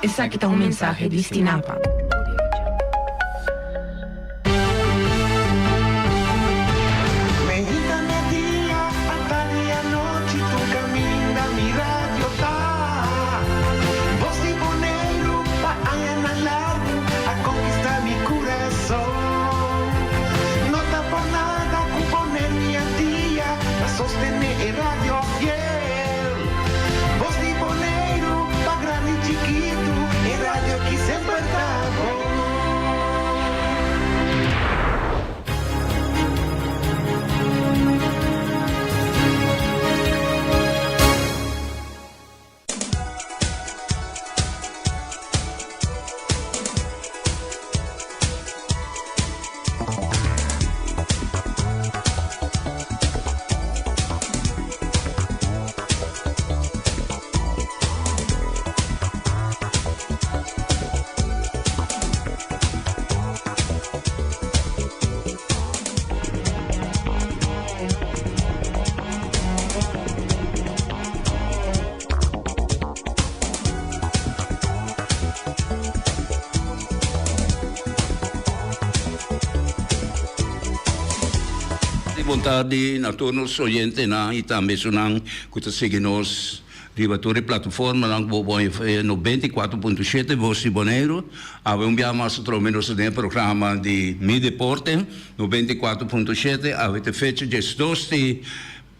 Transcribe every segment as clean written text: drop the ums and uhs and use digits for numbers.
Essa aqui tá mensaje destinado. Vontade na turno soyente na e também sunang kuta seguinos ribatore plataforma lang bobo no 94.7 voz de Bonaire. Ave mais menos de programa de Mi Deporte no 94.7 ave te fecha de 2 de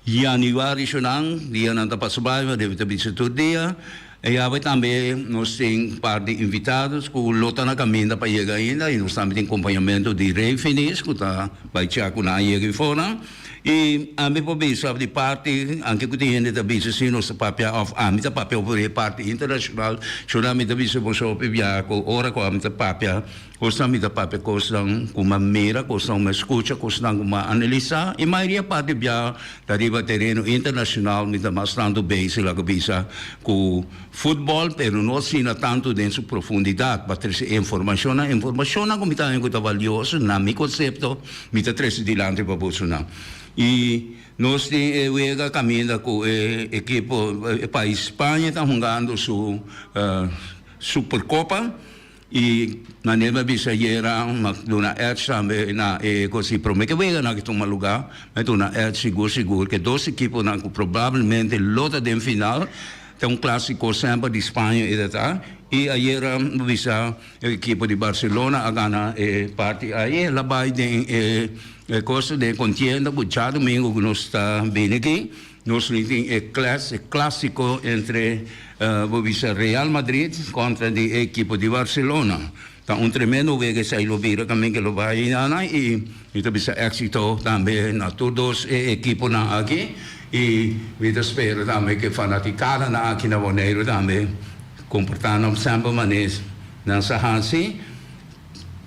januário sunang dia nanta pasubay deve ter visitor dia. E ave também nós temos par de invitados que lota na caminho para chegar ainda e nós também temos acompanhamento de Rei Finis que está vai chegar na chega fora e a mim por isso de parte anche que tem da bisa sim nossa papel of a mim da papel por parte internacional choramos da bisa bom só pia com hora com a mim da papel gostamos da papel costam com uma mira costam uma escuta costam uma analisa e maioria parte pia da riba terreno internacional me da mostrando bem se lá que bisa com futebol, pero não ensina tanto em sua profundidade, para ter informação como está em coisa valiosa, na meu conceito, me está trazendo dilante para funcionar. E nós temos caminho com a equipe para a Espanha, está jogando sua Supercopa, e na neva bisayeira, na ERTS também, na coisa promete que vai ganhar que lugar, mas na ERTS seguro que dois equipes provavelmente lota de final. Tem clássico sempre de Espanha e ayer visa a equipe de Barcelona a ganhar parte aí lá vai de coisa de contienda já domingo que nós está bem aqui nós temos clássico entre visa Real Madrid contra a equipe de Barcelona. Então tremendo que sai lo vira também que lo vai e então visa éxito também na todos equipes na aqui. E vi spero também que fanaticada na aqui na Bonaire também comportando sempre maneira não sahansi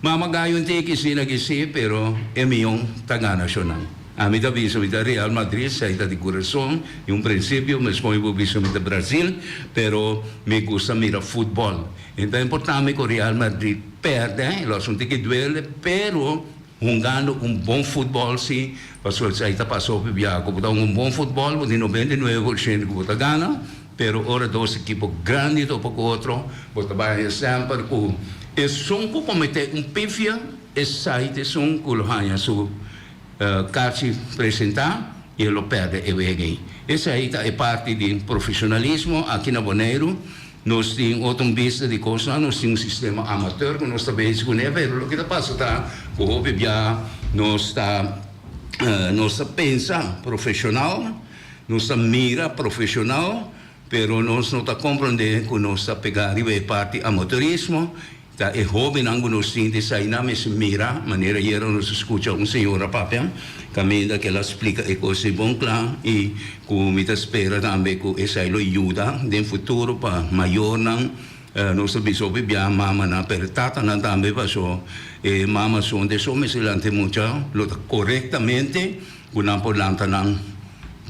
mamagayon te que sim pero é milhão taga nacional a mim da viso da Real Madrid saída de coração e princípio mas como eu viso da Brasil pero me gusta mira futebol então é importante que o Real Madrid perde lo assunto que duele pero jogando bom futebol sim passou aí tá passou para viajar com bom futebol de 99% que bota gana pero ora dois equipos grandes do pouco outro bota vai sempre com é só cometer pifia é sair de som com o hanha su casi apresentar e ele perde e vem essa aí é parte de profissionalismo aqui na Bonaire. Nós temos outra vista de coisa, nós temos sistema amador que nós estamos com ele, mas o que está passando com o já nós pensa profissional, nós mira profissional, pero nós não está compreendendo que nós está pegando a parte amadorismo, tá é jovem nós temos de sair na mesma mira, maneira que nós escuta senhora papel, caminho que ela explica e coisa bom claro e como me espera também que essa ajuda no futuro para maior não nós sabemos que a mama na apertada não também passou e mama são de só mas lante muito corretamente não por lanta não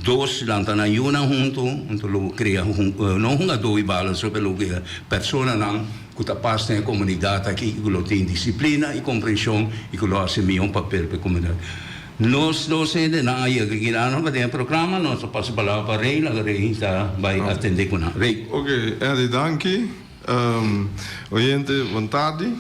dois lanta na uma junto então cria não uma dois balas sobre o que persona não que está passando na comunidade aqui que tem disciplina e compreensão e que lo hace um papel para a comunidade. Nós ainda não há que não vai ter programa, nós passamos a palavra para Rei, a Rei vai atender com a Rei. Ok, Eddie, danke. Oyente, boa tarde.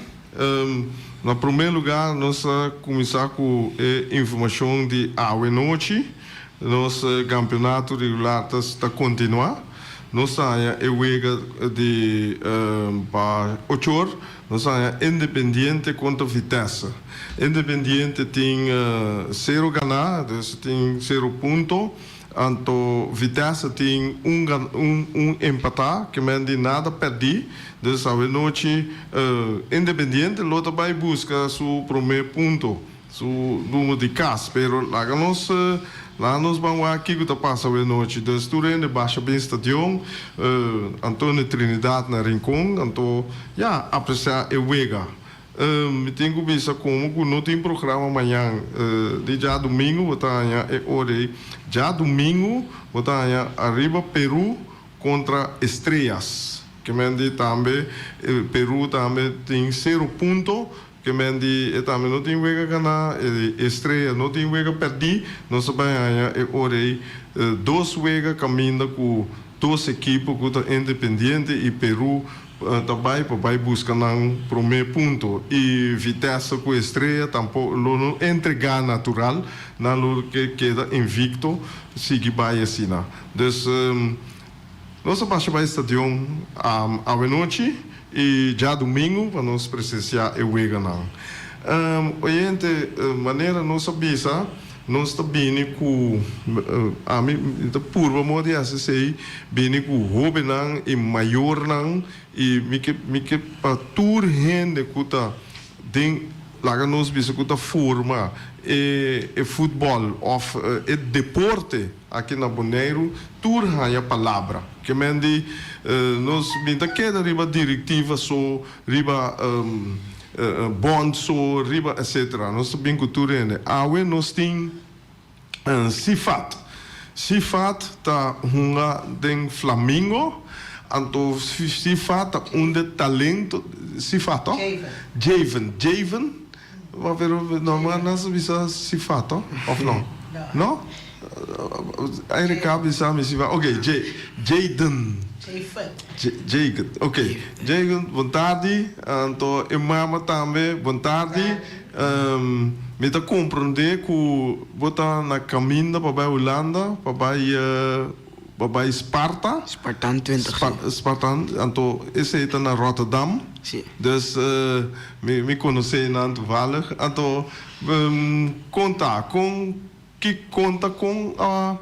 No primeiro lugar, nós começar com a informação de hoje noite. Nosso campeonato regular está continuar. Nós temos a wega de para 8 horas. Nós temos Independiente contra Vitesse. Independiente tem 0 ganhar, tem 0 ponto. Então, Vitesse tem um empatar, que não tem nada perder. Então, a noite, Independiente, lota vai buscar seu primeiro ponto, seu número de casos. Mas lá nós vamos aqui que está passando a noite. Então, durante a baixa bem estadião, Antônio Trinidad na Rincón, então, apreciar a wega. Me tenho que pensar como não tem programa amanhã, de já domingo, vou estar já domingo, vou estar arriba Peru contra Estrelas, que me diz também, Peru também tem 0 ponto, que me diz também não tem vega ganhar, Estrelas não tem vega perder, nós vamos 2 vega caminhando com 2 equipes, com Independiente e Peru, também vai buscar um primeiro ponto e Vitesse com Estreia tampouco não entregar natural não que queda invicto sigue vai assim então nós vamos para o estádio à noite e já domingo para nós presenciar o Wega não oyente maneira nós sabemos nós está bem com a mim por vamos dizer assim bem com o Robinang e maior não e me que para tour gente que tá tem lá nós bisa que tá forma e futebol of e deporte aqui na Bonaire tour a palavra que mende nós bem queda riba diretiva so riba bond so riba etc nós bem cultura awe nós tem Sifat tá hunga den Flamengo anto Sifat tá talento Sifat Javen vai ver normal nós bisa Sifat of não aí recabe sabe Sifat ok Jaden ok Jaden boa tarde anto Imama também boa tarde me está compreender que botar na caminho para a Holanda, para a Sparta. Spartan 20. Spartan, então esse está na Rotterdam. Sim. Dus me conheci na toevallig. Então conta com a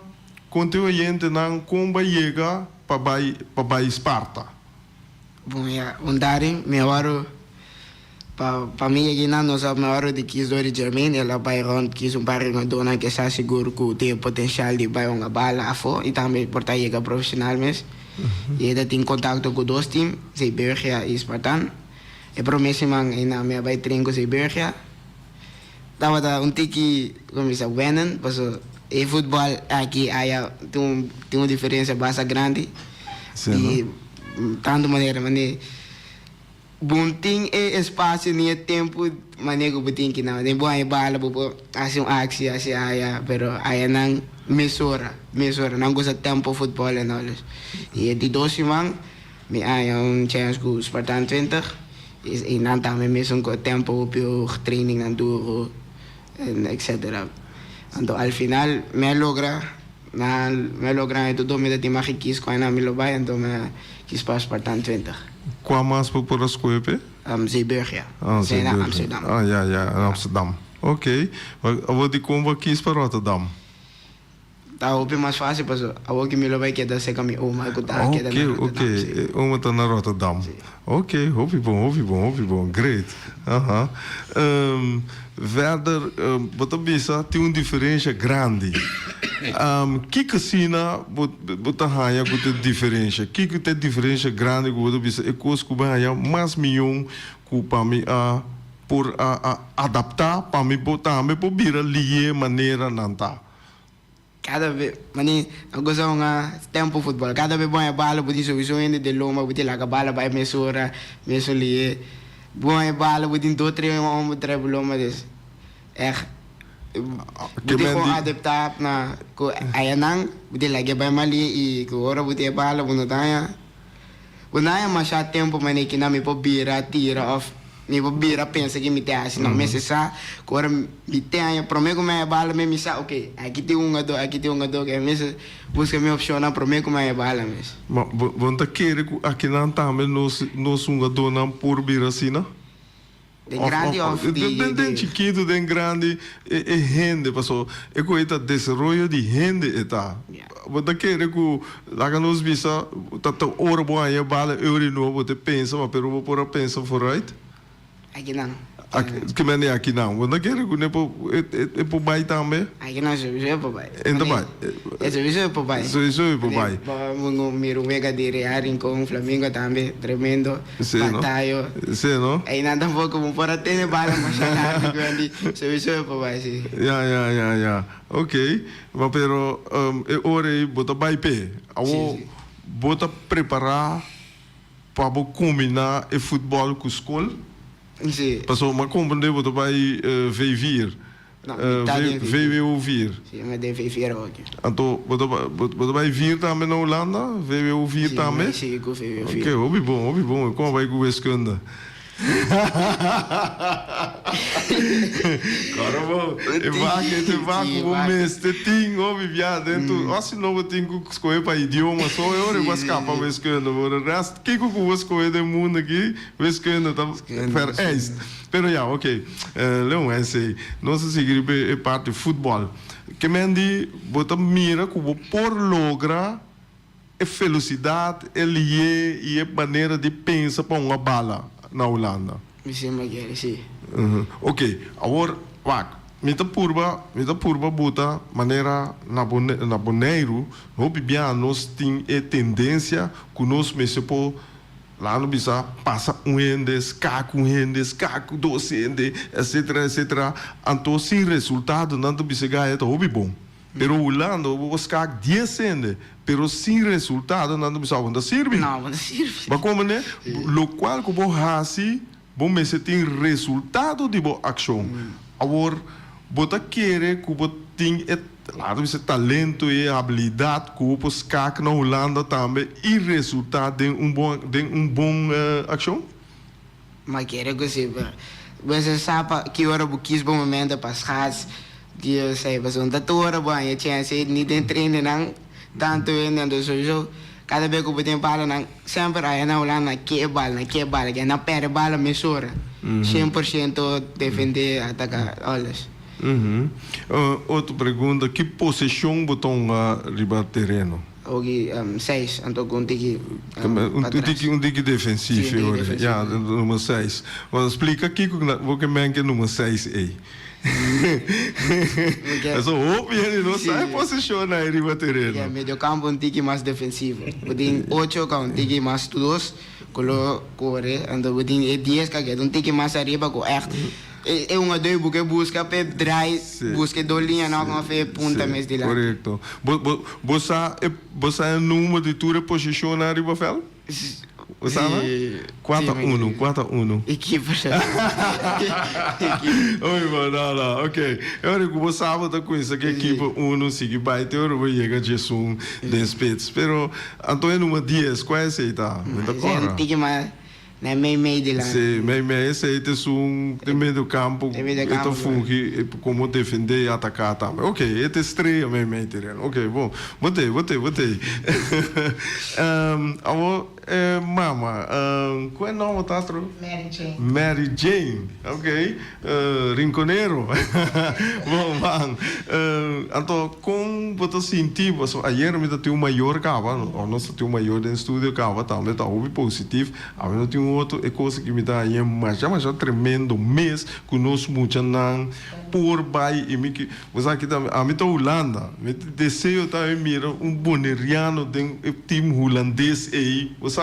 contribuinte na como chega para a Sparta. Bom, onde me hora para mim aqui na nossa maior de quis do Germany ela vai rond quis par dona que está seguro que tem potencial de vai uma bala afo e também portar chega profissional mesmo e ele tem contato com 2 times Zeebergia e Spartan e promessa man na minha vai treino com Zeebergia tava tiki começa a winnen porque e futebol aqui tem uma diferença bastante grande e tanto maneira bom tem espaço nem tempo manego botin que não tem boa bala bobo assim aksi assim pero aí não mesura não gosta tempo futebol e não e de 12 man me chance com Spartan 20 e não também mesmo com tempo para training and duro etc então al final me logra tudo me de mais quis com a me lo vai então me quis para Spartan 20 Qual mais para a escola? Zeebergia. Zeebergia. Amsterdam. Amsterdam. Ok. Vou de como aqui para Rotterdam. Tá bem mais fácil, mas a que me lo vai que da seca me uma que tá que da ok. Uma está na Rotterdam. Ok, houve bom. Great. Verder, bota bisa tem uma diferença grande. Que casina bota hanya com diferença? Que tem diferença grande com bota bisa? É coisa que vai hanya mais milhão que para mim por adaptar para mim botar me por vir ali maneira não tá. Cada vez, mani, aku sa mga tempo football. Cada vez buhay bala buti suwi de loma buti laga bala ba mesura, mesuli. Buhay bala buti 2-3 mga treble loma des. Buti ko adaptar na ko ayanang buti lagi ba mali I ko ora buti bala buno taya. não é mais tempo, mas que não me pode virar, tira, off. Me vou virar, pensa que me tem assim, não, mas essa, agora me tem, prometo que me bala, me sabe, ok, aqui tem um ador, que mesmo busca minha opção, não prometo que me bala, mesmo. Mas você quer que aqui não também nós um ador não por vir assim, não? De grande of de chiquito, de grande, é rende, passou. É coisa desenvolvimento de rende, está. Você quer que lá nos visa, tanto hora boa aí, bala, euro novo, você pensa, mas pelo por pensa for right? Aqui não. Que maneira aqui não? Você quer que é por baixo também? Aqui não, é por baixo. Ainda baixo? É por baixo. Isso é por baixo. Vamos miro mega de rear com o Flamengo também, tremendo. Batalha. Sim, não? Aí nada pouco, vamos por até bala, mas já grande. Isso é por baixo. Ya. Ok. Mas pero hora aí bota baixo pé. Bota preparar para combinar o futebol com a escola. Sim. Passou uma compreender, você vai vir. Não, veio ouvir. Sim, mas deve vir aqui. Então, você vai vir também na Holanda? Veio ouvir também? Sim, eu veio ouvir. Ok, ouve bom. Como vai com o escândalo? Cara, bom, o mês, tem, ouve, viado, dentro, assim não tem que escolher para idioma, só eu vou escapar o escândalo, o resto, que eu vou escolher do mundo aqui, o escândalo tá, é isso. Pero já, ok, Leon, esse aí, nossa seguir é parte de futebol, que me diz, bota mira, que vou por lograr a felicidade, e a maneira de pensar para uma bala na Holanda. Sim. Ok, agora, mita purba bota maneira na boneiro, nós tem a tendência que nós mesmo lá no bisa passa caco 12 etc. Então, se resultado não bisa ganha, é bom. Pero Holanda, os cac 10 ende, pero sem resultado não bisa não serve. Não serve. Mas como né? Lo qual que vou fazer, bom mas tem resultado de boa ação. Agora, bota querer que bota tem lado esse talento e habilidade que o cac na Holanda também e resultado de um bom ação. Mas querer que você sabe que hora eu quis bom momento para as que eu sei, mas um hora bom, eu tinha sido nem tem treino não tanto ainda do jogo. Cada vez que eu tenho bala, sempre aí na Holanda, que bala, que na perde bala, mesura. 100% defender, atacar, olha. Outra pergunta, que posição botam riba terreno? Hoje, 6, então com tiki um tiki defensivo, já, número 6. Mas explica aqui o que é número 6 aí. É só ele não sai posiciona aí riba terreno. É, meio campo um tiki mais defensivo. Tem 8 com um tiki mais 2, corre, então tem 10 que é um tiki mais arriba com é uma dois porque busca para drive, busca dois linhas não com a ponta mesmo de lá. Correto. Você é número de tua posição na riba fel? Você sabe? 4-1. Equipe. Oi, mano, ok. Eu acho que você sabe com isso que a equipe 1 sigue vai ter o chega de som de espetos. Pero Antônio número 10, qual é esse tá? Muito claro. Tem que mais na meio de lá. Sim, meio esse aí tem meio do campo. Então funge como defender e atacar também. Ok, este estreia meio terreno. Ok, bom. Botei. Mama, qual é o nome, Tastro? Mary Jane, ok. Rinconeiro. Bom, vamos. Então, como você sentiu, ayer me deu um maior cava, nós temos um maior no estúdio cava, também está muito positivo. A mim tem outra coisa que me dá aí, mas já tremendo mês, que nós muito não por bai e me que você aqui também, a mim tá Holanda, me desejo também mira boneriano de time holandês aí, você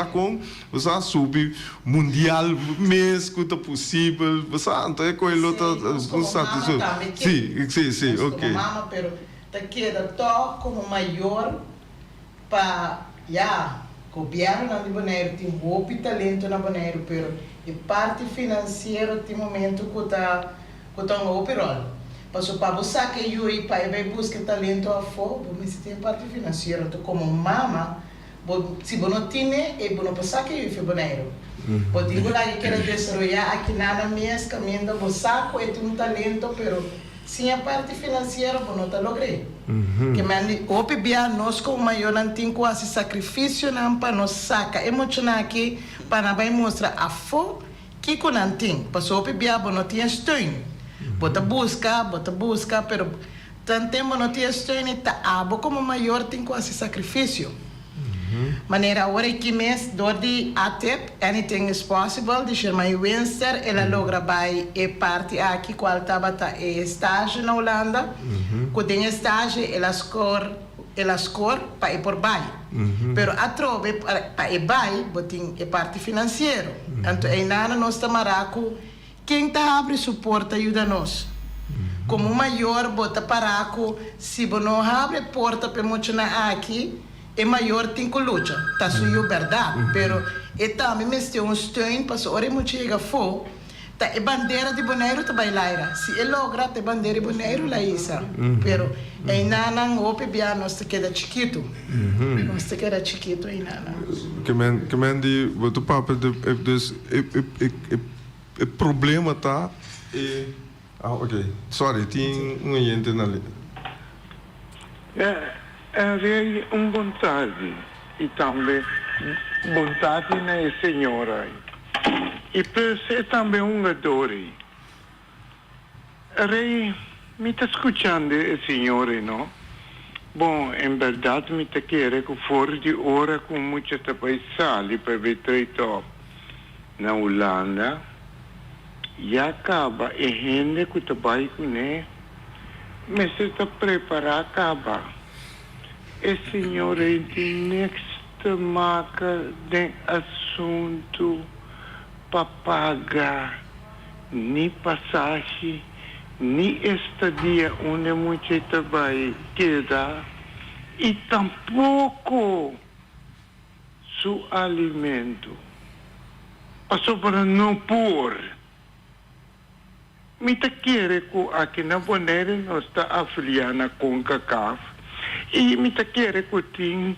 subir mundial mês que tá possível, você então é coisa outra sim, ok. Mama, pero te queda todo como maior para governo na Bonaire tem muito talento na Bonaire, pero e parte financeira tem momento que tá um operol. Passou para você que eu e pai vai buscar talento a fora, mas tem parte financeira, então como mama se você não tem, é bom passar que eu fiz boneiro. Pode digo lá que quero desenvolver aqui nada mês caminhando o saco é um talento, pero sem a parte financeira não está logrando. Que mandi o PBA nós como maior não tem quase sacrifício não para nos saca emocionar aqui para vai mostrar a fo que com não tem. Passou o PBA não tinha steun. Bota busca, pero tanto tempo não tinha steun tá abo como maior tem quase sacrifício. Maneira agora que mês do de ATEP, anything is possible, de chamar Winster, ela logra vai e parte aqui qual estava e estágio na Holanda, quando tem estágio ela score para ir por bai. Pero a trove para ir bai, botin e parte financeiro. Então aí nada nós tamaraco, quem tá abre suporta ajuda nós. Como maior bota paraco, se não abre porta para motivar aqui é maior tem que lutar, tá sua verdade, pero é também mesmo um steun para hora muito chega fo, tá é bandeira de boneiro tá bailar, se ele logra ter bandeira de boneiro lá isso, pero é nana o PBA nós te queda chiquito, nós te queda chiquito aí nana. Que men die wat op paper dus problema tá e ok, sorry, tem gente na ali. Avrei vontade e também vontade na senhora e per se também dor. Rei me está escutando senhora não? Bom, em verdade me está querendo que fora de hora com muita trabalho para ver treino na Holanda e acaba e gente que trabalha com ele mas se está preparado acaba. E senhora, de nesta marca de assunto para pagar nem passagem, nem estadia onde muito trabalho queda e tampouco seu alimento. Passou para não pôr. Me te quer que aqui na Bonaire nós está afiliada com CACAF. E me quer que tem,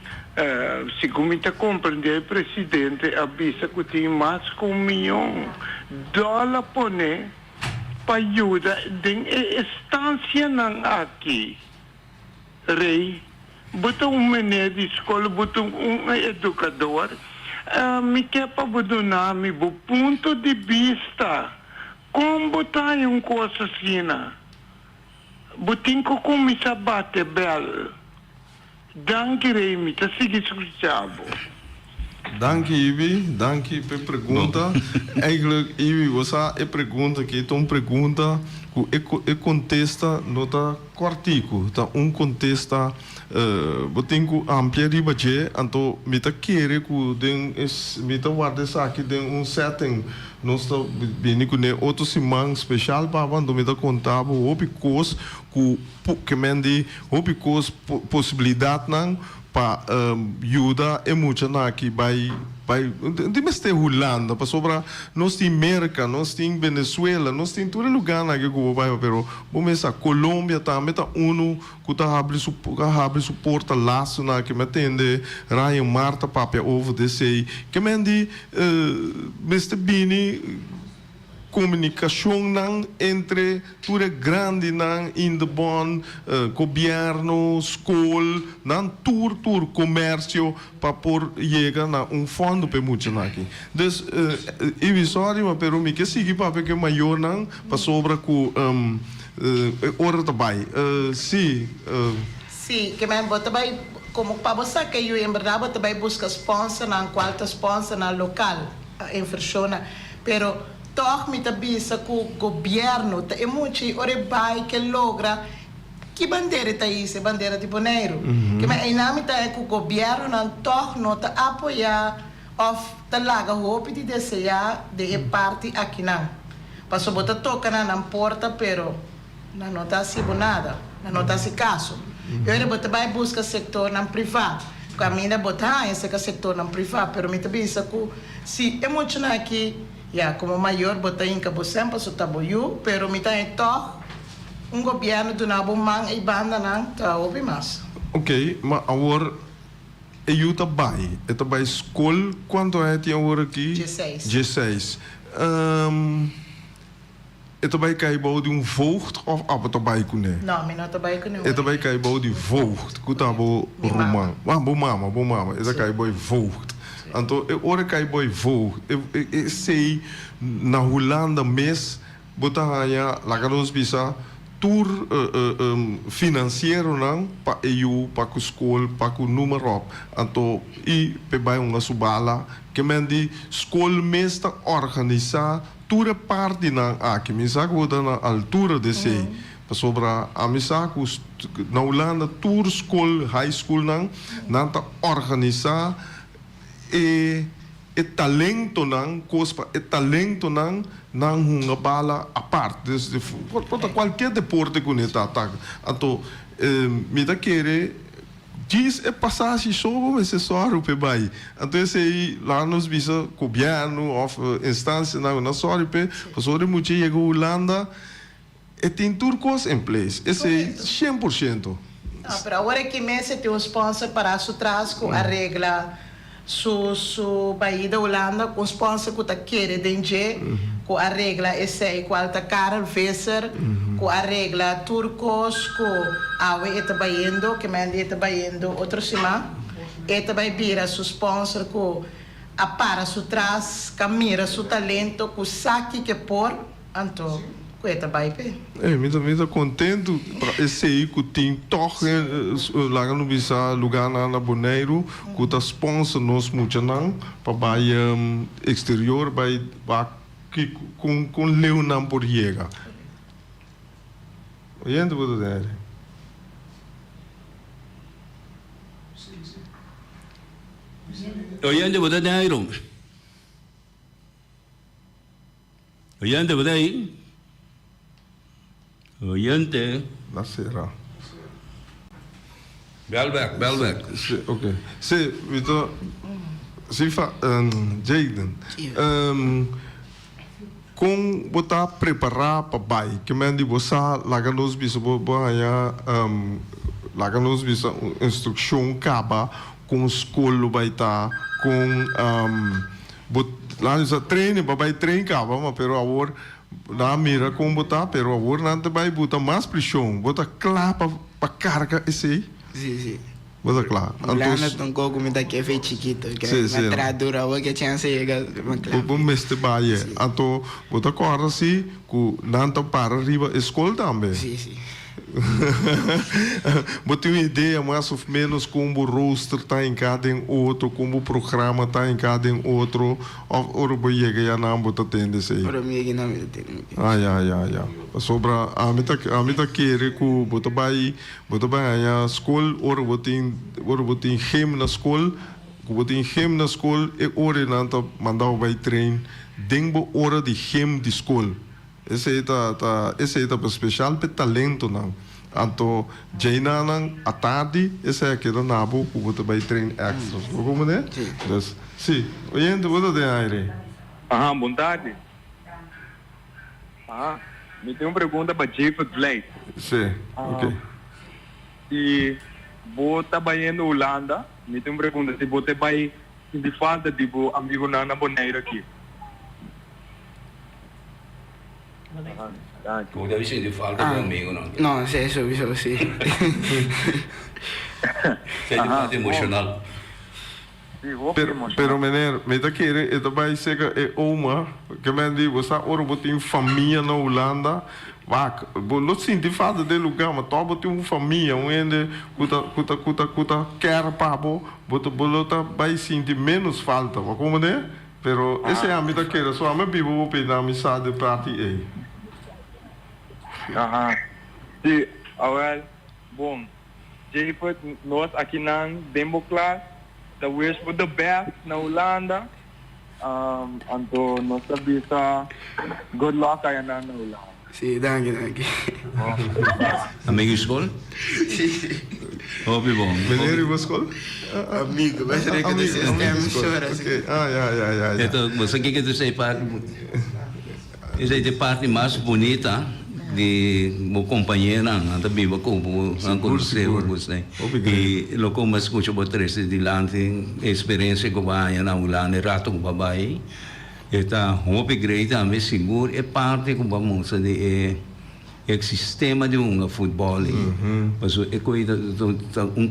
segundo me compreender, o presidente avisa que tem mais de $1 milhão para ajudar de estância aqui. Rei, botou menino de escola, botou educador, me quer para botar meu ponto de vista. Como botar uma coisa assim? Botinho que começa a bater belo. Danke, Remy, tá seguindo Dank Ivi, dank per pergunta. Eigenlijk, Ivi, você pergunta que é uma pergunta que contesta nota quartico, tá contesta botinho amplia de budget, então me tá querer que den me tá guarda aqui den setting nós tá bem com outro simão especial para quando me tá contava o picos que mende o picos possibilidade não para ajuda e muito aqui vai de mestre Holanda para sobra nós tem América nós tem Venezuela nós tem todo lugar na que vai pero vamos a Colômbia também tá que tá abre suporta laço na que me atende Ryan Marta papel over desse que mende mestre Bini comunicação entre tudo grande in the bond governo escola tour comércio para por chegar na fundo para muito aqui dus eu sorry mas pero me que sigue para que maior para sobra com hora também sim que me bota vai como para você que eu em verdade bota vai buscar sponsor na quarta sponsor na local em persona pero toch me tabisa que o governo é muito ore que logra que bandeira está isso bandeira de boneiro que mas ainda me tá que o governo não toch não tá apoiar of tá larga roupa de desejar de parte aqui não passou botar toca na porta pero não tá se nada não tá se caso eu era botar vai buscar setor não privado caminha botar esse setor não privado pero me tabisa que se é muito aqui como maior botar em cabo sempre so taboyu pero me tá então governo do nabo man e banda não tá ouve mais ok mas agora eu também. Eu também escola, quanto é que eu aqui? 16. 16. Eu também caibo de voogd of eu também com ele? Não, mas não trabalho com nenhum. Eu também caibo de voogd, que tá bo romano. Ah, bom mama. Eu caibo de voogd. Então, eu ora caibo de voogd. Eu sei na Holanda mês, botar aí lá que nós bisa tour financeiro não para EU, para a escola, para o número. Então, e pebai uma subala que mendi escola mestra organizar toda parte na aqui, me sabe na altura de sei. Sobre a misaco na Holanda tour school, high school não tá organizar e talento não cospa e talento não uma bala a parte de qualquer deporte que ele tá então me dá querer diz é passagem sobre necessário para vai então esse aí lá nos visa governo ou instância na sorte para sobre muito chega Holanda e tem turcos em place esse 100%. Ah, pero agora que mês tem um sponsor para su trasco a regra su país da Holanda com sponsor que tá querer dengue com a regra esse qual tá Karel Visser com a regra turcos com a está baindo que mande está baindo outro cima está vai vira su sponsor com a para su tras camira su talento com saque que por anto Eta vai pe. Me tá contente para esse aí que tem toque lá no bisa lugar na Bonaire que tá sponsor nos muito não para vai exterior vai com Leonardo Borriega. Oyendo você dele. Oyendo você dele. Oyendo você aí. Oyente. Nascerá. Belbeck. Ok. Se, Vitor, se fa, Jaden, com botar preparar para bai, que me diz você lá que nós bisa lá que nós bisa instrução caba com escola vai estar com lá nós treino para vai treino caba, mas pero agora na mira como botar, pero agora não te vai botar mais pressão, botar claro para carga esse aí. Sim. Botar claro. Lana tão coco me dá que é feito chiquito, que é tradura o que chance chega, o mestre vai. Então, botar corda assim, que não te para arriba escola também. Sim. Botar uma ideia mais ou menos como o roster está em cada outro, como o programa está em cada outro, ou o chega já não botar tende sei. Ora me que não me tem. Ja. Sobre a mita querer que botar vai a escola, ora botar hem na escola, que botar hem na escola e ora não tá mandar vai trein, dengo hora de hem de escola. Esse é para especial para talento não. Então, jaina nang à tarde, esse é que na abo que você vai treinar extras. Como né? Sim. Oyendo você tem aire. Boa tarde. Me tem uma pergunta para Jacob Blake. Sim. Ok. Se você trabalhando na Holanda, me tem uma pergunta se você vai de falta de amigo na Bonaire aqui. Tu deve sentir falta do amigo, não? Não, isso sim. Sente falta emocional. Pero meneer, me tá querer, eu também sei que é uma, que me diz, você ora botar família na Holanda, vá, não senti falta de lugar, mas tô botar uma família, onde cuta quer pabo, bota vai sentir menos falta, como né? Pero esse é a minha querer, só a minha bibo vou pedir amizade para ti aí. Sim, agora, bom, Jacob, nós aqui na Democlass, the wish for the best na Holanda. Anto nós sabisa good luck kaya na Holanda. Sim, danke. Amigo escola? Sim. Óbvio bom. Meneer uw school? Amigo, mas é que desse sistema chora assim. Então, você quer que você parte? Essa é a parte mais bonita de mo companheira anda viva como conheceu você e lo como escuta o três de lante experiência que vai na Holanda rato com babai está upgrade também seguro é parte com vamos de o sistema de futebol mas é coisa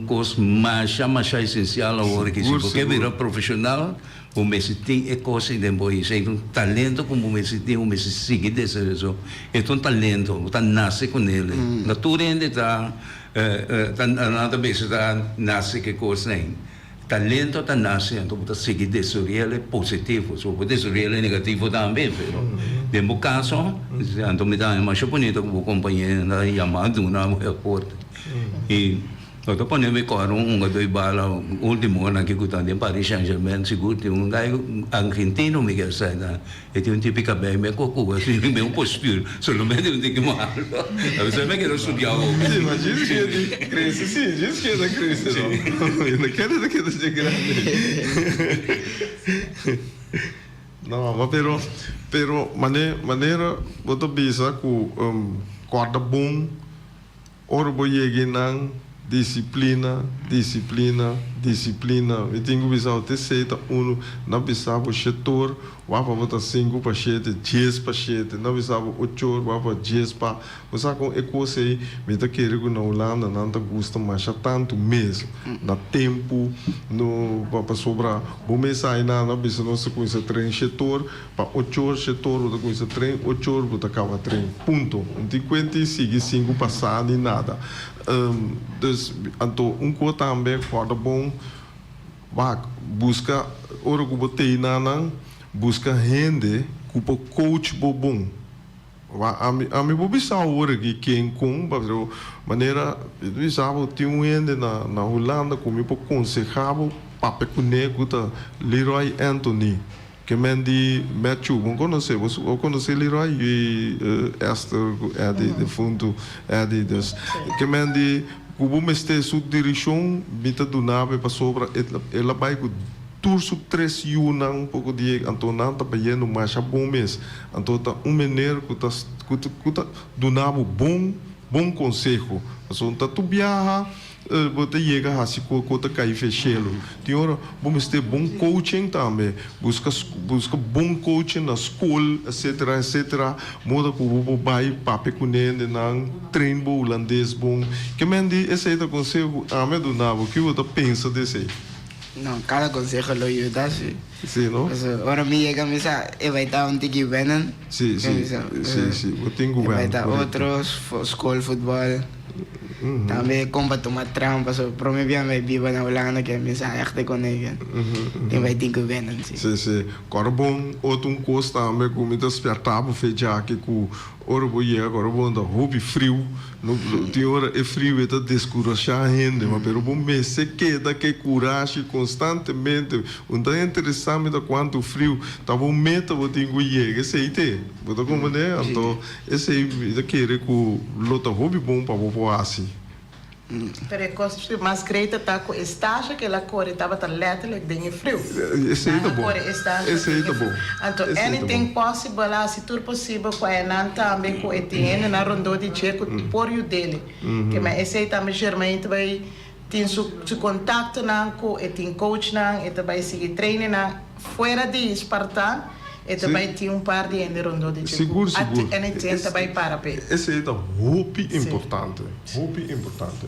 coisa mais essencial agora que se porque virar profissional o Messi tem é coisa de boi é um talento como o Messi tem o Messi sigue desse isso é um talento tá nasce com ele naturalmente tá nada bem tá nasce que coisa nem talento tá nasce então tá sigue desse ele é positivo só pode ser ele negativo também pero de meu caso então me dá mais bonito como companheiro na chamado na aeroporto e eu tô ponendo agora dois bala último ano que eu tô em Paris Saint-Germain seguro tem gajo argentino me quer sair e tem típica bem me coco assim meu postura solamente eu tenho que mal você me quer estudar Sim, mas diz que é de crescer, sim, diz que é de crescer não não quero daquele de grande não mas pero maneira botou bisa com corda bom ora boiege nang disciplina. E tenho visão até seita na bisabo setor, wapa bota 5 para 7, 10 para 7, na bisabo 8, wapa 10 para. Você com ecosse aí, me tá querendo na Holanda, não tá gosta mais tanto mesmo, na tempo, no para sobrar. Bom mês aí na bisa nossa com esse trem setor, para 8 setor, bota com esse trem 8, bota cava trem, ponto. Não tem quanto sigue 5 passar nem nada. Dus então também corda bom busca ora que botei busca rende que o coach bom a mim vou pensar ora que quem com maneira eu tinha rende na Holanda como eu aconselhava papai conego tá Leroy Anthony que mendi Matthew vão conhecer Leroy e Esther é de fundo é de que mendi como meste sua direção mita do nave para sobra ela vai com turso 3 yunang um pouco de antonan tá baiano mais bom mês então tá maneira que tá do nave bom conselho então tá tu viaja você chega a se colocar cair fechelo. Tem hora vamos ter bom coaching também. Busca bom coaching na escola, etc. Moda que o vai pape com ele na treino holandês bom. Que mendi esse aí tá conselho a me do nabo que você pensa desse. Não, cada conselho lo ajuda sim. Sim, não? Agora me chega misa e vai dar um tiki venen. Sim. Eu tenho vai dar outros escola futebol. Também como tomar trampa, para mim me viva na Holanda que é mensagem com ele. Tem vai ter que ver não sei. Sim. Agora bom outro coisa também como me despertava feijão que com ora agora bom da hobby frio, no tem hora é frio e tá descurajar rende, mas pelo bom mês se queda que coragem constantemente, tá interessante da quanto frio, tá bom meta vou ter que ir, esse aí tem, vou tá como né, então esse aí da querer com lota hobby bom para vou assim. Pero é coisa mais greita tá com estágio que ela cor estava tão letterlijk dingen frio. Esse aí tá bom. Esse aí tá bom. Então, anything possible lá, se tudo possível, com a Enan também com o Etienne na rondô de Tcheco, por o dele. Que mas esse aí também geralmente vai ter seu contato com o coach e vai seguir treino fora de Esparta. E também tinha par de anos rondô de Tcheco. Seguro. E também para pé. Esse aí tá muito importante. Muito importante.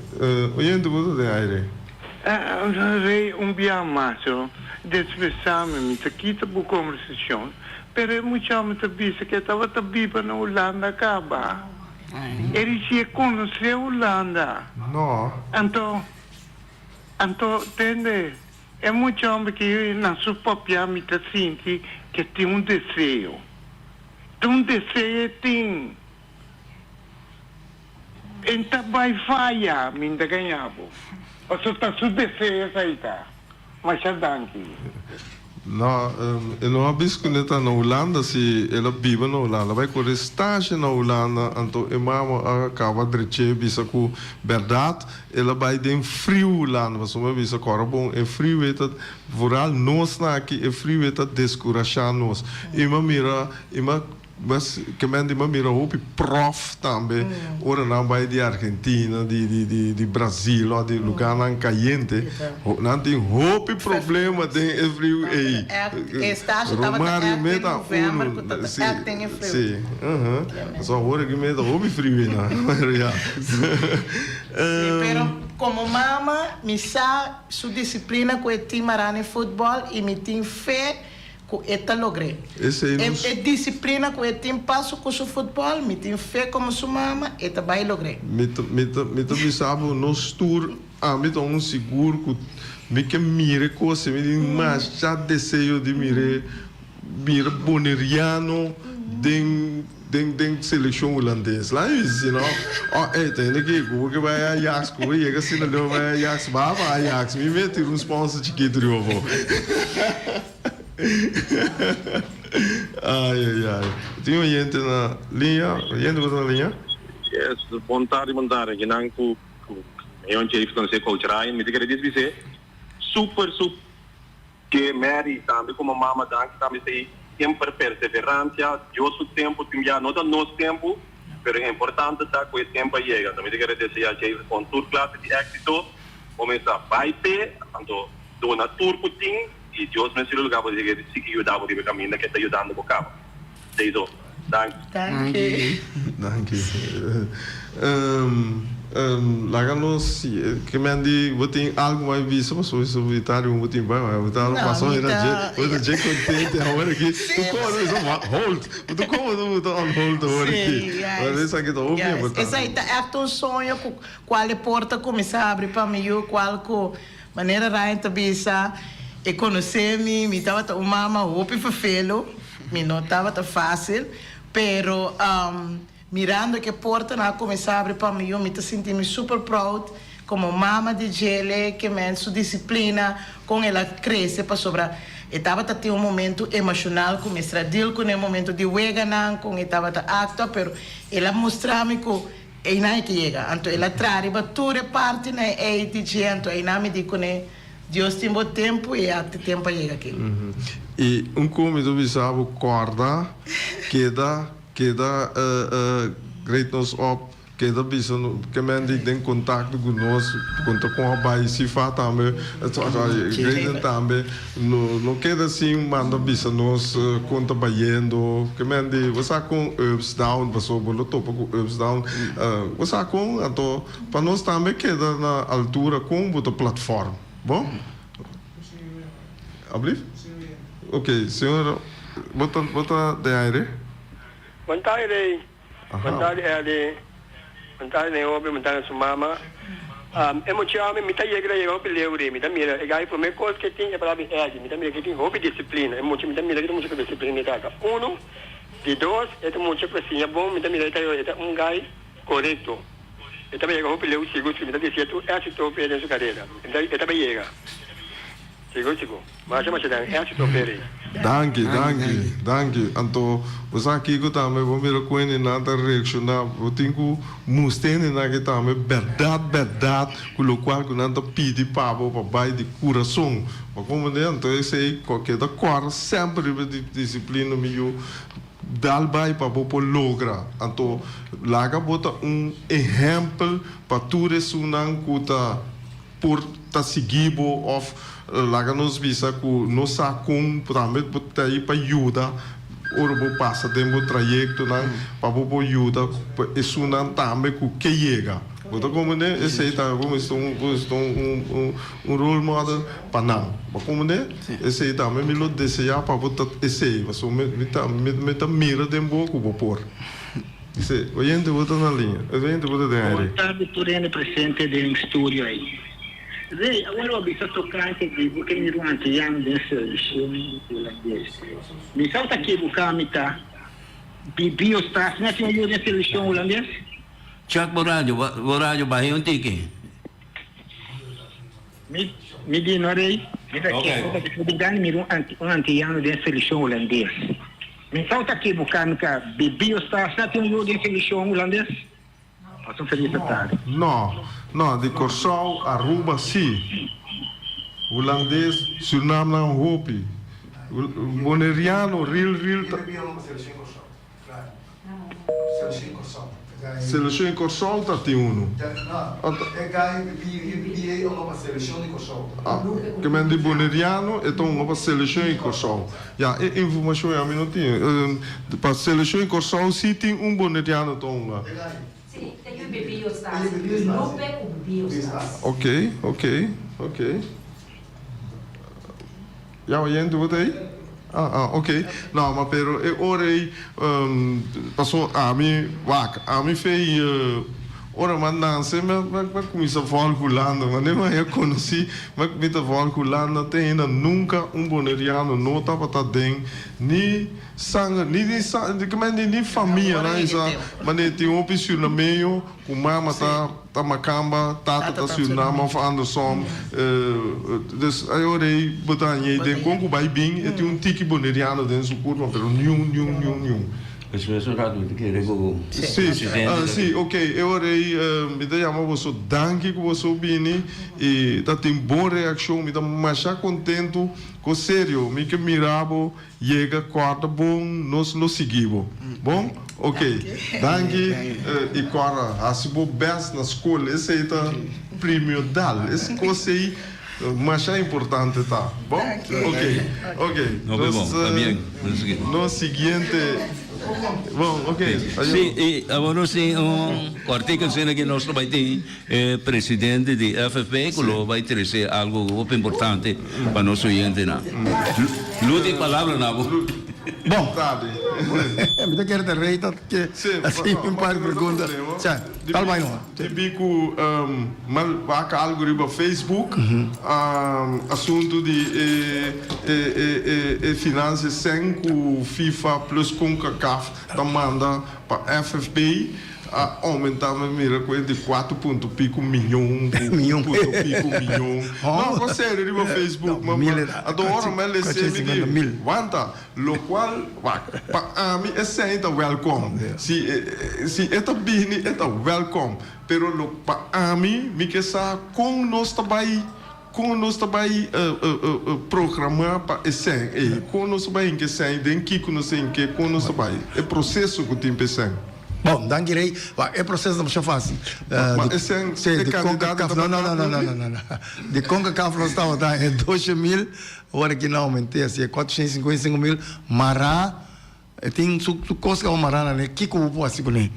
Oyendo você de aire. Rei biamaço, desvezame-me, aqui tá boa conversação, pero é muito muito bisa que estava tá viva na Holanda acaba. Ele se conhece a Holanda. Não. Então, entende? É muito homem que na sua própria me tá sentindo que tem desejo. Tem desejo, tem. Então vai falhar, me ganhava. O senhor está seu desejo aí, tá? Mas é danke. Não, eu não aviso que está na Holanda, se ela vive na Holanda, vai com estágio na Holanda, então a mama acaba de receber com verdade, ela vai de frio lá, mas uma vez agora bom, é frio, vooral nós aqui é frio tá descorajar nós. Mas que men die mira hopi prof também ora não vai de Argentina de Brasil ou de lugar não caliente não tem hopi problema tem é frio aí Romário meta tem frio sim só hora que meta hopi frio na pero como mama mi sa su disciplina com o time marane futebol e mi tem fé que esta logrei. É disciplina que eu tenho passo com o futebol, me tenho fé como sua mama, esta vai logrei. Me sabe nos tour, me dá seguro que me que mire coisa, me tem mais já desejo de mire boneriano, den seleção holandesa. Lá isso, não? Tem aqui, que vai a Ajax, que vai a assim não vai a Ajax, vai a Ajax, me mete sponsor de que triovo. Ai. Tem gente na linha? Gente na linha? Yes, bom tarde, que não com eu chefe não sei coach Ryan, me diga dizer super que Mary também como mama também tem sempre perseverança, eu sou tempo tem já não nosso tempo, pero é importante tá com esse tempo chega. Também diga dizer a chefe com tour classe de éxito, começa vai ter, então dona tour putin e Deus me ensina lugar para dizer que se ajudar por caminho que está ajudando por cá. Isso. Danke. Láganos que me andi, vou ter algo mais visto, mas sou solitário, vou ter vai, vou dar uma passou era je contente agora aqui. Tu como hold, tu como tu on hold agora aqui. Mas isso aqui tá óbvio. Essa aí tá é sonho qual porta começar a abrir para mim, qual maneira Ryan tabisa e conhecer-me, me estava uma mama hopi fefelo, me não estava tão fácil, pero mirando que a porta não começar a abrir para mim, eu me senti super proud como mama de Gele, que me sua disciplina, com ela cresce para sobrar. Estava tendo um momento emocional com a deal com o momento de weganan, com estava acta, pero ela mostrava-me que não é que chega, então ela traz toda parte na ATG, então ela me diz que Deus tem bom tempo e até tempo chega aqui. E como tu sabe, corda, queda great nos op, queda bisa que me tem contato conosco, conta com a Bahia se faz também, great também, não queda assim, manda bisa nos conta baiendo, que me diz, você com ups down, passou bolo topa com ups down, você com, então, para nós também queda na altura com outra plataforma. Bom? Alsjeblieft? Oké, senhor, bota de aire. Boa tarde, Obi, boa tarde, sua mama. Emocionalmente, me está chegando a Leuri, me está mirando, e aí, por minha coisa que tinha para mim, me está mirando que tem hobby disciplina, me está mirando que tem muita disciplina, um, de dois, é muito assim, é bom, me está mirando que é gai correto. Eu também chego a Leuri, seguro, me está dizendo, é assim que eu perdi sua carreira, eu também chego. Seguro, mas é assim que eu perdi. Danke. Então, você aqui que também vou me reconhecer nada reaccionar, eu tenho mostrar na que também verdade, com o qual que não pede para pai de coração, mas como então eu sei qualquer da cor sempre de disciplina meio dal bai para poder lograr. Então, lá que bota exemplo para tudo isso não custa por ta seguir of lá que nos visa que nós sacamos também para ir para ajuda ou passa dentro do trajeto para poder ajuda isso não também que chega. Então como né esse aí tá como role model para não, mas como né esse aí também me lo desejar para botar esse aí, mas me tá mira dentro do vou pôr. Esse oyente bota na linha, oyente bota de área. Boa tarde, Turene, presente do estúdio aí. Zé, agora eu estou tocando porque me deu antiano desse filme holandês. Me salta aqui buscar me tá. Bibi está, não tinha eu desse filme holandês? Chuck Boradio Bahia um tique. Me diz não aí. Me deu um antiano desse filme holandês. Me salta aqui buscar me tá. Bibi está, não tinha eu desse filme holandês? Não, de Corsal, Aruba, sim. holandês, Suriname na Hopi. Boneriano, real. Seleção em Corsol tá tem uno. Que men de Boneriano é tão uma seleção em Corsol. Já, informação é a minutinho. Para seleção em Corsol sim tem Boneriano tão lá. Sim, tem o bebê e não pega o bebê. Ok. Já oyendo o aí? Ok. Não, mas pero ora passou a mim fez ora mandança, mas começou a falar Holanda, mas nem mais conheci, mas começou a falar Holanda, tem ainda nunca boneriano não estava tá dentro nem sangue, nem família, né? Mas tem uma pessoa no meio, com mama tá macamba, tata tá Suriname, van andersom. Dus aí orei botar aí dentro com vai bem, e tem tiki boneriano dentro do curva, pero nenhum. As pessoas que querem go. Sim, ok. Eu orei, me dá chamar você, danke que você vini e tá tem boa reação, me dá mais contento, com sério, me que mirabo, chega quarta bom, nós seguimos. Bom? Ok. Danke e agora, se for best na escola, esse aí tá prêmio dal, esse coisa aí mais importante tá. Bom? Ok. Não é bom, tá bem. No seguinte. Bom, ok. Sim, e agora sim, artigo sendo que nós vai ter presidente de FFP, que vai trazer algo muito importante para nós oyentes. Lute palavra, Nabo. Bom, me quero ter rei, que assim um par de perguntas. Tal vai não. Tipo, mal algo no Facebook, assunto de finanças sem com FIFA plus com CACAF, tá manda para FFP aumentar mira com de 4,5 milhão. Não, sério, no Facebook, mas adoro mais receber de quanta, lo qual para mim é sempre welcome. Se é bem, é welcome, pero lo para mim me que sa com nós também programar para esse, com nós também que sai, den que com nós em que com nós também é processo que tem pensar. Bom, danke rei. É processo não é fácil. De CONCACAF, não. De CONCACAF nós estávamos em 12.000, agora que não aumentei, assim, é 455.000. Mará, tem su coisa que mará, né? Que como pode ser né?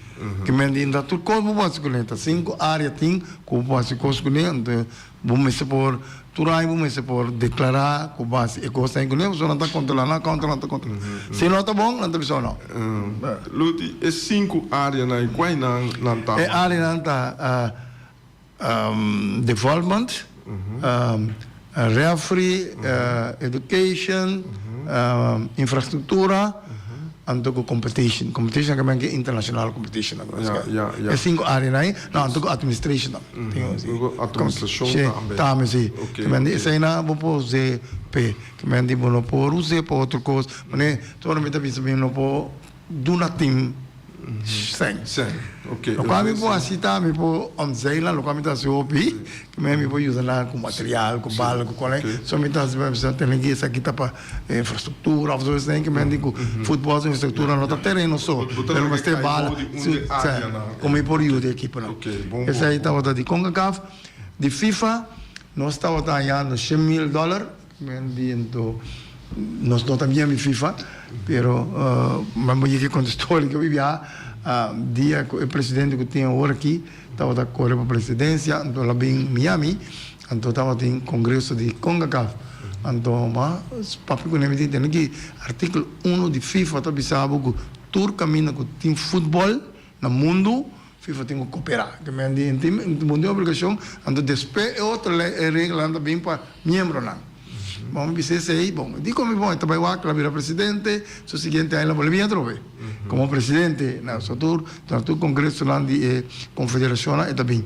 Que me ainda tudo como pode ser né? 5 áreas tem como pode ser coisa né? Vamos se por turai, vamos se por declarar com base e coisa que né? Só não está controlando. Se não está bom, não está bom não. Luti, é 5 áreas na qual não está. É área não está development, referee, education, infraestrutura. Untuk competition que é international competition. É 5 áreas aí, não, untuk administration. Administração também. Sim. Que me isso aí na vou fazer p, que me diz não por usar para outra coisa, mas todo mundo pensa bem não por do na team. Sim. Ok. O que me pode aceitar, me pode omzeilar, o que me está se opi, que me pode usar com material, com bala, com colega. Só me está se tem que isso aqui tá para infraestrutura, ou coisas assim que me digo futebol, infraestrutura, não está terreno só, mas tem bala, como me pode usar aqui para não. Esse aí estava de CONCACAF, de FIFA, nós estava ganhando $100,000, me digo nós não também FIFA, pero mas que contestou que eu vivia dia o presidente que tinha hora aqui estava da correr para a presidência, então lá bem Miami, então estava em congresso de CONCACAF, então mas papo que nem me tem aqui artigo 1 de FIFA tá bisabo que tur caminha que tem futebol no mundo. FIFA tem que cooperar, que me tem mundo obrigação, então despe é outra regra anda bem para membro não. Bom, disse aí, bom, digo me bom, estava igual, que era presidente, o seguinte aí na Bolívia trove. Como presidente, na Sotur, tanto congresso lá de confederação e também.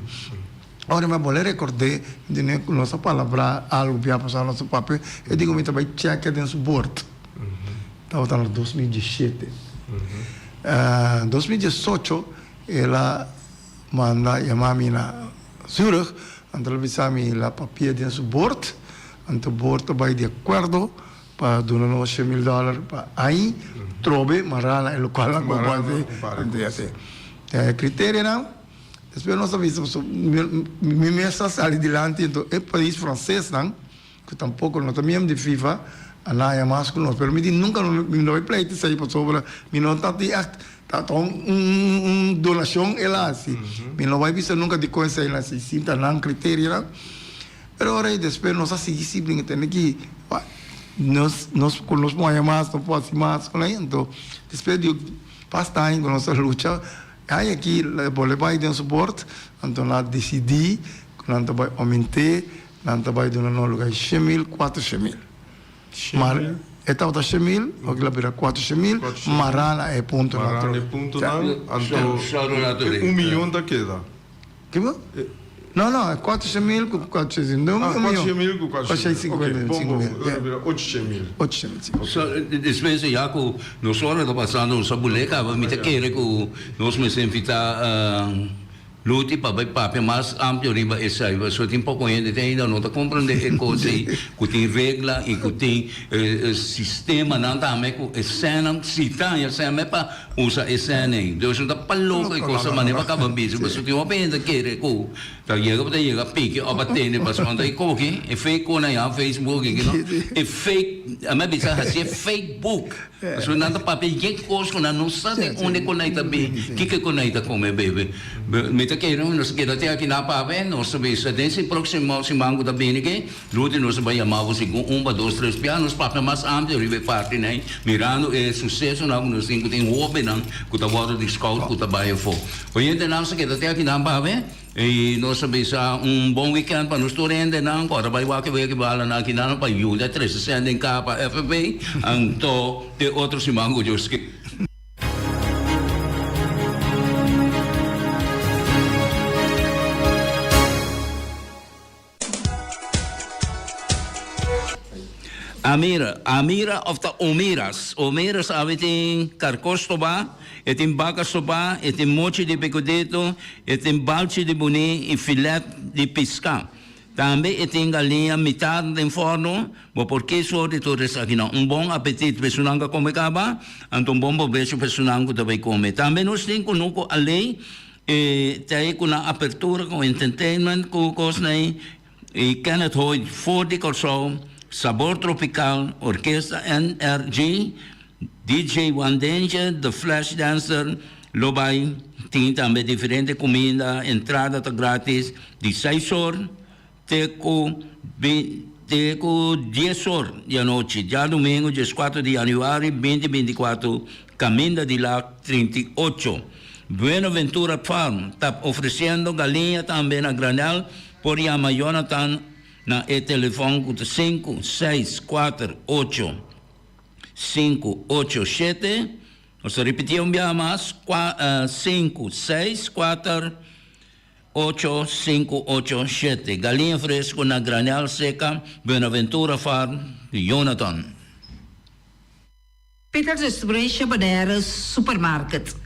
Agora me vou recordar de nossa palavra algo que ia passar no nosso papel, eu digo me estava cheque dentro do board. Estava em 2017. 2018 ela manda chamar-me na Zurich, então ela me la papel dentro do board. ante bordo vai de acordo para donar nos $100,000 para aí trobe marana e local lá com criterio não depois nós sabemos me mesa sali dilante então é país francês não que tampouco não também de FIFA anaya mais que nós permite nunca não vai pleite sair para sobre me não tá donação ela assim me não vai visto nunca de coisa ela assim sinta não criterio não pero ahora depois nós assim disciplina tem que nós com nós mais não pode mais com então depois de pasta em com nossa luta aí aqui o vai dar suporte então lá decidi quando vai aumentar quando vai donar no lugar 100,000 400,000 mas esta outra 100,000 o que lá vira 400,000 marana é ponto Marana é ponto não então 1 milhão da queda que bom? Não, é 400,000 com 400,000 não 400,000 com 450,000 800,000 depois já que nós estamos passando essa boleca me te quer que nós me invitar luti para vai papel mais amplo riba essa aí só tem pouco ainda tem ainda não tá compreender coisa que tem regra e que tem sistema não tá mais com cena se tá já se me para usa cena então não tá palouco e coisa maneira para acabar bicho mas tem uma pena que que tá chega pique ou bater mas quando aí coque é fake na ya Facebook que não é fake a minha bisa é Facebook mas não tá papel que coisa não sabe onde conecta bem que conecta com meu bebê quero nós queremos aqui na pave nós sabemos desse próximo simango da BNG luta nós vai chamar você com 1, 2, 3 pianos papel mais amplo ribe parte né mirando é sucesso não nós tem open não que tá bora de scout que tá baia fo hoje nós queremos aqui na pave e nós sabemos bom weekend para nós torrente não agora vai que bala na aqui na para ajuda 360 em capa FB então de outro simango just que Amira of the Omiras tem carcostoba, tem bacastoba, tem mochi de pecodeto, tem balchi de boni e filé de pisca. Também tem galinha metade em forno, porque só de todos aqui não. Bom apetite personanga come caba, então bom proveito personanga também come. Também nós temos conosco a lei, tem com a abertura com entertainment com coisa e Kenneth Hoyt for de corso. Sabor Tropical, Orquesta NRG, DJ One Danger, The Flash Dancer, Lobay, tem também diferente comida, entrada tá grátis, de 6 horas, teco 10 horas da noite, já domingo, 14 de janeiro, 2024, Caminda de lá 38. Buenaventura Farm, está oferecendo galinha também na granel, por chamar Jonathan, na telefone 5648 587 nós repetimos bem mais 5648 587 galinha fresco na granel seca Buenaventura Farm Jonathan Peter Distribution Supermarket